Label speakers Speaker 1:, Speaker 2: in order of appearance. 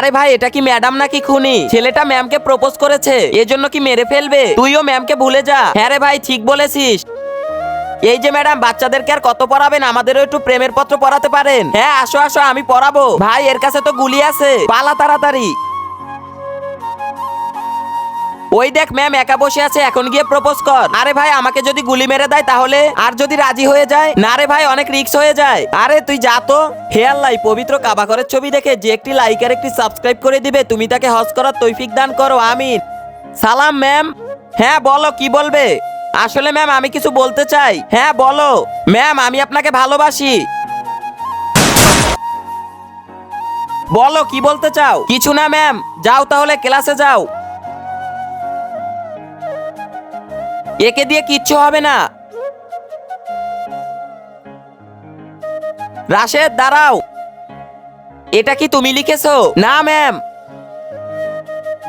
Speaker 1: আরে ভাই এটা কি ম্যাডাম নাকি খুনি? ছেলেটা ম্যামকে প্রপোজ করেছে, এজন্য কি মেরে ফেলবে? তুইও ম্যামকে ভুলে যা। হ্যাঁ রে ভাই ঠিক বলেছিস। এই যে ম্যাডাম, বাচ্চাদেরকে আর কত পড়াবেন? আমাদেরও একটু প্রেমের পত্র পড়াতে পারেন। হ্যাঁ আসো আসো, আমি পড়াবো। ভাই এর কাছে তো গুলি আছে, পালা তাড়াতাড়ি। ওই দেখ ম্যাম একা বসে আছে, এখন গিয়ে প্রপোজ কর। আরে ভাই আমাকে যদি গুলি মেরে দেয় তাহলে? আর যদি রাজি হয়ে যায়? না রে ভাই অনেক রিস্ক হয়ে যায়। আরে তুই যা তো। হে আল্লাহ, পবিত্র কাবা ঘরের ছবি দেখে যে একটি লাইক আর একটি সাবস্ক্রাইব করে দিবে, তুমি তাকে হজ করার তৌফিক দান করো, আমিন। সালাম ম্যাম। হ্যাঁ বলো, কি বলবে? আসলে ম্যাম আমি কিছু বলতে চাই। হ্যাঁ বলো। ম্যাম আমি আপনাকে ভালোবাসি। বলো কি বলতে চাও? কিছু না ম্যাম, যাও তাহলে ক্লাসে যাও। একে দিয়ে কিচ্ছু হবে না। রাশেদ দাঁড়াও। এটা কি তুমি লিখেছো? না ম্যাম।